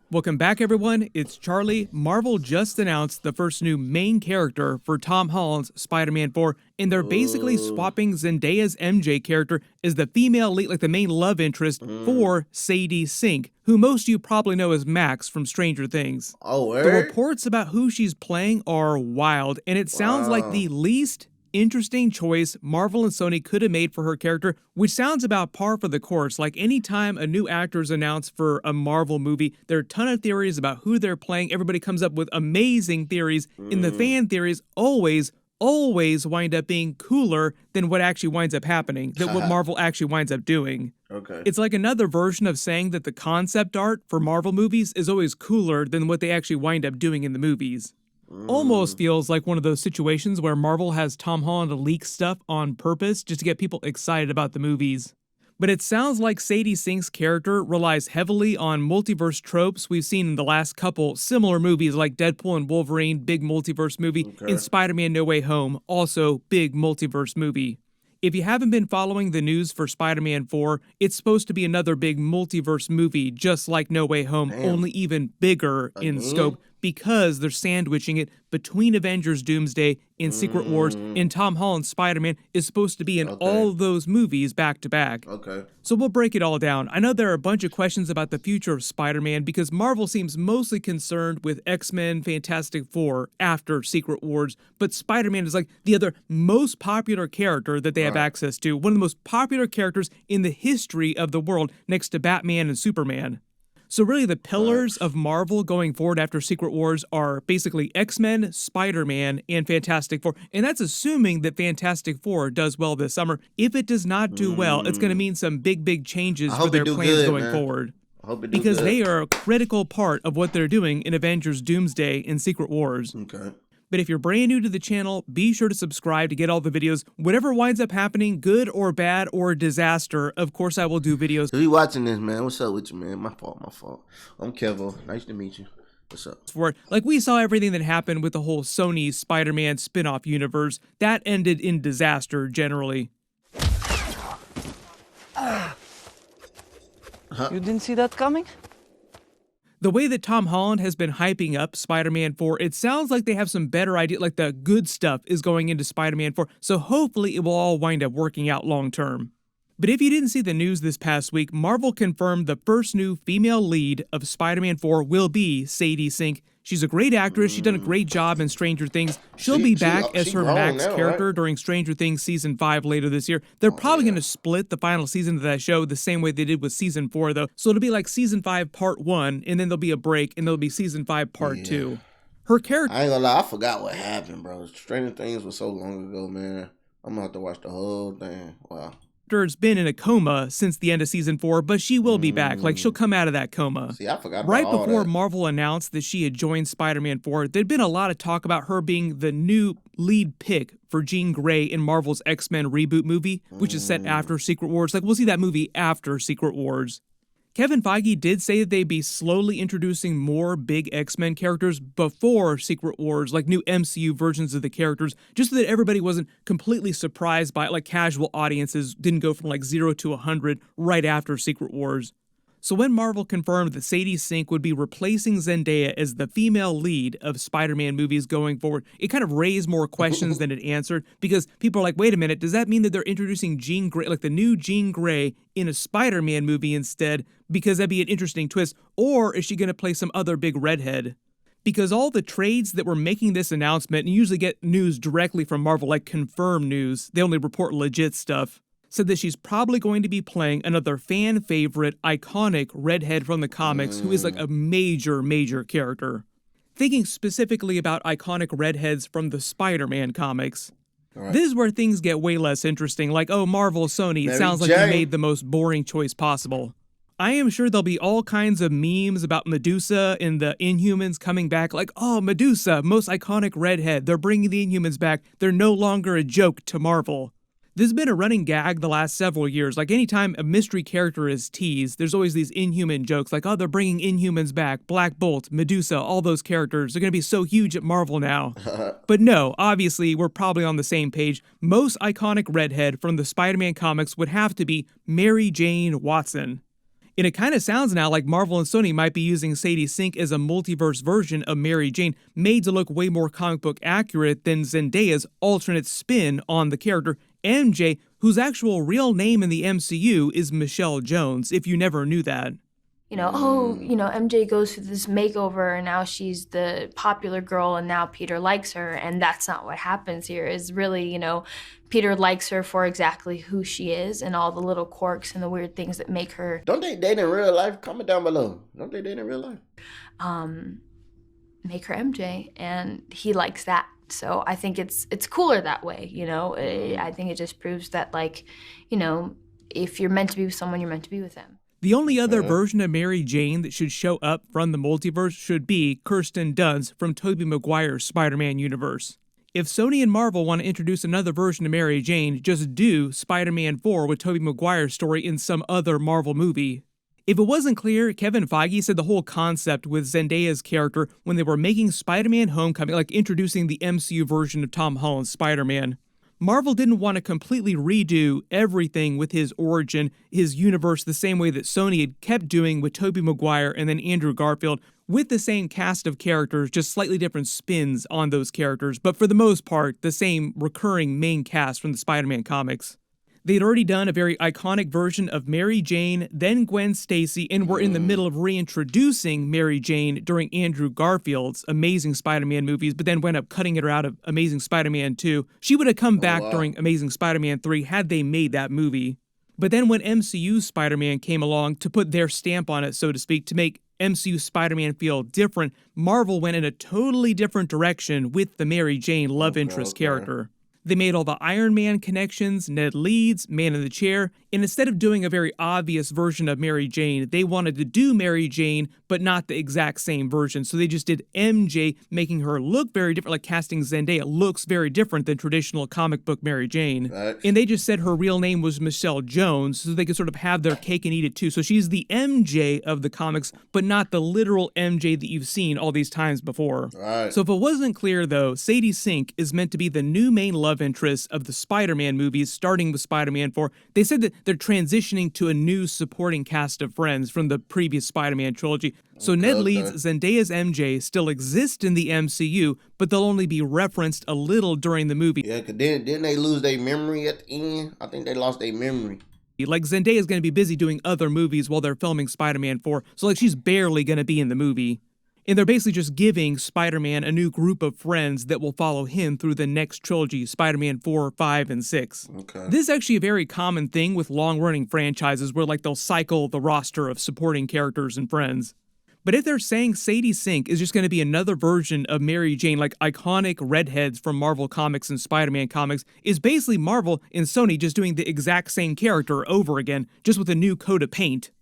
Welcome back, everyone. It's Charlie. Marvel just announced the first new main character for Tom Holland's Spider-Man 4, and they're basically swapping Zendaya's MJ character as the female lead, like the main love interest, for Sadie Sink, who most of you probably know as Max from Stranger Things. Oh, The reports about who she's playing are wild, and it sounds like the least interesting choice Marvel and Sony could have made for her character, which sounds about par for the course. Like anytime a new actor is announced for a Marvel movie, there are a ton of theories about who they're playing. Everybody comes up with amazing theories, and the fan theories always wind up being cooler than what actually winds up happening, than what Marvel actually winds up doing. Okay. It's like another version of saying that the concept art for Marvel movies is always cooler than what they actually wind up doing in the movies. Almost feels like one of those situations where Marvel has Tom Holland leak stuff on purpose just to get people excited about the movies. But it sounds like Sadie Sink's character relies heavily on multiverse tropes we've seen in the last couple similar movies like Deadpool and Wolverine, big multiverse movie, and Spider-Man No Way Home, also big multiverse movie. If you haven't been following the news for Spider-Man 4, it's supposed to be another big multiverse movie just like No Way Home, only even bigger in scope, because they're sandwiching it between Avengers Doomsday and Secret Wars, and Tom Holland's Spider-Man is supposed to be in all of those movies back to back. Okay. So we'll break it all down. I know there are a bunch of questions about the future of Spider-Man because Marvel seems mostly concerned with X-Men Fantastic Four after Secret Wars, but Spider-Man is like the other most popular character that they have access to, one of the most popular characters in the history of the world next to Batman and Superman. So really the pillars of Marvel going forward after Secret Wars are basically X-Men, Spider-Man, and Fantastic Four. And that's assuming that Fantastic Four does well this summer. If it does not do well, it's going to mean some big changes for their plans going forward. I hope it do Because good. they are a critical part of what they're doing in Avengers Doomsday and Secret Wars. Okay. But if you're brand new to the channel, be sure to subscribe to get all the videos. Whatever winds up happening, good or bad or disaster, of course I will do videos. Who you watching this, man? What's up with you, man? My fault. I'm Kevo. Nice to meet you. What's up? For it. Like we saw everything that happened with the whole Sony Spider-Man spin-off universe. That ended in disaster generally. You didn't see that coming? The way that Tom Holland has been hyping up Spider-Man 4, it sounds like they have some better idea, like the good stuff is going into Spider-Man 4, so hopefully it will all wind up working out long term. But if you didn't see the news this past week, Marvel confirmed the first new female lead of Spider-Man 4 will be Sadie Sink. She's a great actress. She's done a great job in Stranger Things. She'll be back as her Max character during Stranger Things Season 5 later this year. They're probably going to split the final season of that show the same way they did with Season 4, though. So it'll be like Season 5 Part 1, and then there'll be a break, and there'll be Season 5 Part 2. Her character... I ain't gonna lie, I forgot what happened, bro. Stranger Things was so long ago, man. I'm gonna have to watch the whole thing. Wow. Has been in a coma since the end of Season 4, but she will be back. Like, she'll come out of that coma. See, I forgot about Right all before that. Marvel announced that she had joined Spider-Man 4, there'd been a lot of talk about her being the new lead pick for Jean Grey in Marvel's X-Men reboot movie, which is set after Secret Wars. Like, we'll see that movie after Secret Wars. Kevin Feige did say that they'd be slowly introducing more big X-Men characters before Secret Wars, like new MCU versions of the characters, just so that everybody wasn't completely surprised by it, like casual audiences didn't go from like 0 to 100 right after Secret Wars. So when Marvel confirmed that Sadie Sink would be replacing Zendaya as the female lead of Spider-Man movies going forward, it kind of raised more questions than it answered, because people are like, wait a minute, does that mean that they're introducing Jean Grey, like the new Jean Grey, in a Spider-Man movie instead? Because that'd be an interesting twist. Or is she going to play some other big redhead? Because all the trades that were making this announcement, and usually get news directly from Marvel, like confirmed news, they only report legit stuff, said that she's probably going to be playing another fan favorite, iconic redhead from the comics who is like a major character. Thinking specifically about iconic redheads from the Spider-Man comics. This is where things get way less interesting, like, oh, Marvel, Sony, it sounds like you made the most boring choice possible. I am sure there'll be all kinds of memes about Medusa and the Inhumans coming back, like, oh, Medusa, most iconic redhead, they're bringing the Inhumans back, they're no longer a joke to Marvel. This has been a running gag the last several years. Like anytime a mystery character is teased, there's always these Inhuman jokes like, oh, they're bringing Inhumans back, Black Bolt, Medusa, all those characters. They're going to be so huge at Marvel now. But no, obviously, we're probably on the same page. Most iconic redhead from the Spider-Man comics would have to be Mary Jane Watson. And it kind of sounds now like Marvel and Sony might be using Sadie Sink as a multiverse version of Mary Jane, made to look way more comic book accurate than Zendaya's alternate spin on the character MJ, whose actual real name in the MCU is Michelle Jones, if you never knew that. MJ goes through this makeover and now she's the popular girl and now Peter likes her, and that's not what happens here. Is really, Peter likes her for exactly who she is and all the little quirks and the weird things that make her. Don't they date in real life? Comment down below. Don't they date in real life? Make her MJ, and he likes that. So I think it's cooler that way, I think it just proves that, if you're meant to be with someone, you're meant to be with them. The only other version of Mary Jane that should show up from the multiverse should be Kirsten Dunst from Tobey Maguire's Spider-Man universe. If Sony and Marvel want to introduce another version of Mary Jane, just do Spider-Man 4 with Tobey Maguire's story in some other Marvel movie. If it wasn't clear, Kevin Feige said the whole concept with Zendaya's character when they were making Spider-Man Homecoming, like introducing the MCU version of Tom Holland's Spider-Man. Marvel didn't want to completely redo everything with his origin, his universe, the same way that Sony had kept doing with Tobey Maguire and then Andrew Garfield, with the same cast of characters, just slightly different spins on those characters, but for the most part, the same recurring main cast from the Spider-Man comics. They'd already done a very iconic version of Mary Jane, then Gwen Stacy, and were in the middle of reintroducing Mary Jane during Andrew Garfield's Amazing Spider-Man movies, but then went up cutting her out of Amazing Spider-Man 2. She would have come back during Amazing Spider-Man 3 had they made that movie. But then when MCU Spider-Man came along to put their stamp on it, so to speak, to make MCU Spider-Man feel different, Marvel went in a totally different direction with the Mary Jane love interest character. They made all the Iron Man connections, Ned Leeds, Man in the Chair, and instead of doing a very obvious version of Mary Jane, they wanted to do Mary Jane, but not the exact same version. So they just did MJ, making her look very different, like casting Zendaya looks very different than traditional comic book Mary Jane. And they just said her real name was Michelle Jones, so they could sort of have their cake and eat it too. So she's the MJ of the comics, but not the literal MJ that you've seen all these times before. So if it wasn't clear though, Sadie Sink is meant to be the new main love interest of the Spider-Man movies, starting with Spider-Man 4. They said that they're transitioning to a new supporting cast of friends from the previous Spider-Man trilogy. So Ned Leeds, Zendaya's MJ, still exist in the MCU, but they'll only be referenced a little during the movie. Yeah, because didn't they lose their memory at the end? I think they lost their memory. Like, Zendaya's going to be busy doing other movies while they're filming Spider-Man 4, so she's barely going to be in the movie. And they're basically just giving Spider-Man a new group of friends that will follow him through the next trilogy, Spider-Man 4, 5, and 6. This is actually a very common thing with long-running franchises where they'll cycle the roster of supporting characters and friends. But if they're saying Sadie Sink is just going to be another version of Mary Jane, like iconic redheads from Marvel Comics and Spider-Man Comics, is basically Marvel and Sony just doing the exact same character over again, just with a new coat of paint.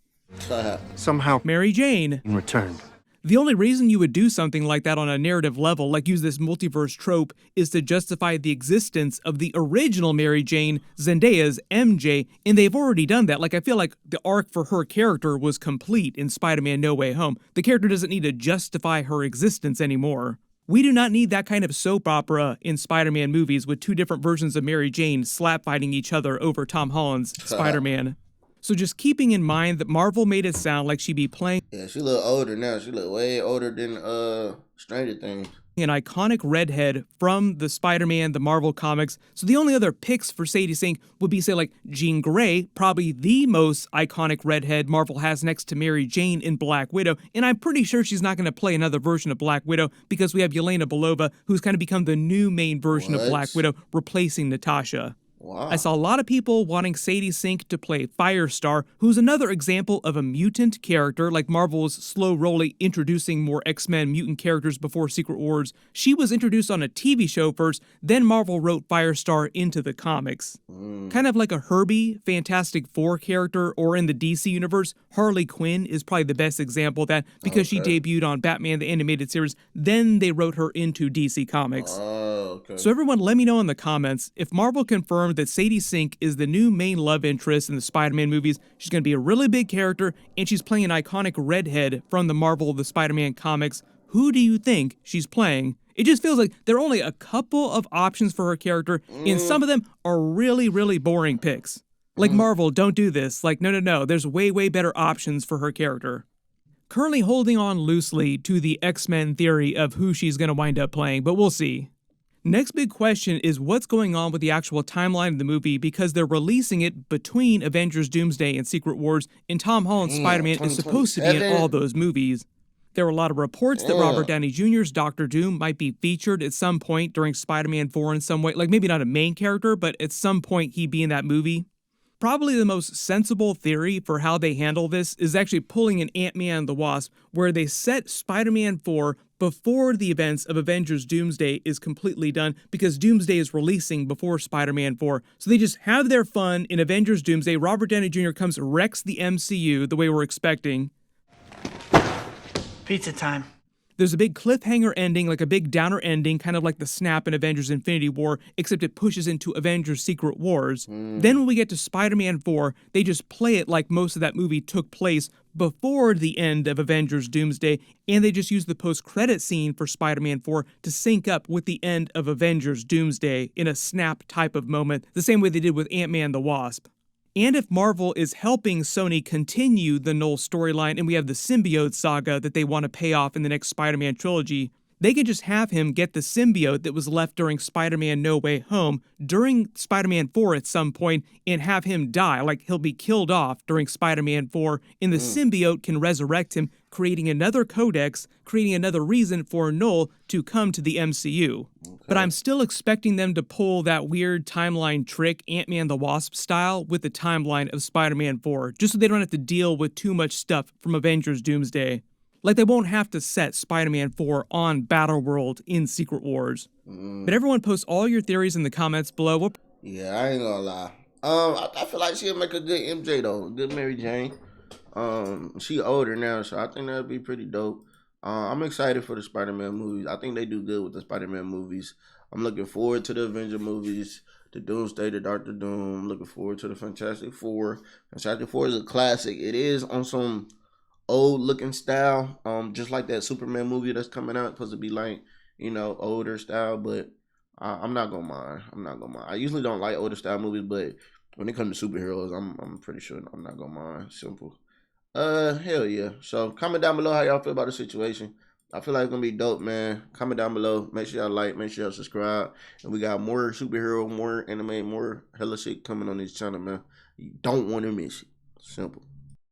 Somehow Mary Jane returned. The only reason you would do something like that on a narrative level, like use this multiverse trope, is to justify the existence of the original Mary Jane, Zendaya's MJ, and they've already done that. Like, I feel like the arc for her character was complete in Spider-Man No Way Home. The character doesn't need to justify her existence anymore. We do not need that kind of soap opera in Spider-Man movies with two different versions of Mary Jane slap-fighting each other over Tom Holland's Spider-Man. So just keeping in mind that Marvel made it sound like she'd be playing she look older now. She look way older than Stranger Things. An iconic redhead from the Spider-Man, the Marvel comics. So the only other picks for Sadie Sink would be, say, like Jean Grey, probably the most iconic redhead Marvel has next to Mary Jane in Black Widow. And I'm pretty sure she's not going to play another version of Black Widow because we have Yelena Belova, who's kind of become the new main version of Black Widow, replacing Natasha. Wow. I saw a lot of people wanting Sadie Sink to play Firestar, who's another example of a mutant character, like Marvel was slow-rolling introducing more X-Men mutant characters before Secret Wars. She was introduced on a TV show first, then Marvel wrote Firestar into the comics. Kind of like a Herbie Fantastic Four character, or in the DC universe, Harley Quinn is probably the best example of that, because she debuted on Batman the Animated Series, then they wrote her into DC Comics. So everyone let me know in the comments, if Marvel confirmed that Sadie Sink is the new main love interest in the Spider-Man movies, she's going to be a really big character, and she's playing an iconic redhead from the Marvel the Spider-Man comics. Who do you think she's playing? It just feels like there are only a couple of options for her character, and some of them are really, really boring picks. Like, Marvel, don't do this. Like, no. There's way, way better options for her character. Currently holding on loosely to the X-Men theory of who she's going to wind up playing, but we'll see. Next big question is what's going on with the actual timeline of the movie, because they're releasing it between Avengers Doomsday and Secret Wars, and Tom Holland's Spider-Man is supposed to be in all those movies. There were a lot of reports that Robert Downey Jr.'s Doctor Doom might be featured at some point during Spider-Man 4 in some way, like maybe not a main character, but at some point he'd be in that movie. Probably the most sensible theory for how they handle this is actually pulling an Ant-Man and the Wasp, where they set Spider-Man 4 before the events of Avengers Doomsday is completely done, because Doomsday is releasing before Spider-Man 4. So they just have their fun in Avengers Doomsday. Robert Downey Jr. comes, wrecks the MCU the way we're expecting. Pizza time. There's a big cliffhanger ending, like a big downer ending, kind of like the snap in Avengers Infinity War, except it pushes into Avengers Secret Wars. Then when we get to Spider-Man 4, they just play it like most of that movie took place before the end of Avengers Doomsday, and they just use the post-credit scene for Spider-Man 4 to sync up with the end of Avengers Doomsday in a snap type of moment, the same way they did with Ant-Man and the Wasp. And if Marvel is helping Sony continue the Null storyline and we have the symbiote saga that they want to pay off in the next Spider-Man trilogy, they can just have him get the symbiote that was left during Spider-Man No Way Home during Spider-Man 4 at some point and have him die, like he'll be killed off during Spider-Man 4, and the symbiote can resurrect him, creating another codex, creating another reason for Null to come to the MCU. But I'm still expecting them to pull that weird timeline trick, Ant-Man the Wasp style, with the timeline of Spider-Man 4, just so they don't have to deal with too much stuff from Avengers Doomsday. Like, they won't have to set Spider-Man 4 on Battleworld in Secret Wars. But everyone post all your theories in the comments below. Yeah, I ain't gonna lie. I feel like she'll make a good MJ though, good Mary Jane. She older now, so I think that'd be pretty dope. I'm excited for the Spider-Man movies. I think they do good with the Spider-Man movies. I'm looking forward to the Avenger movies, the Doomsday, the Doctor Doom. I'm looking forward to the Fantastic Four. Fantastic Four is a classic. It is on some old looking style, just like that Superman movie that's coming out, supposed to be like, older style, but I'm not gonna mind. I usually don't like older style movies, but when it comes to superheroes, I'm pretty sure I'm not gonna mind. Simple. Hell yeah. So comment down below how y'all feel about the situation. I feel like it's gonna be dope, man. Comment down below. Make sure y'all like, make sure y'all subscribe. And we got more superhero, more anime, more hella shit coming on this channel, man. You don't want to miss it. Simple.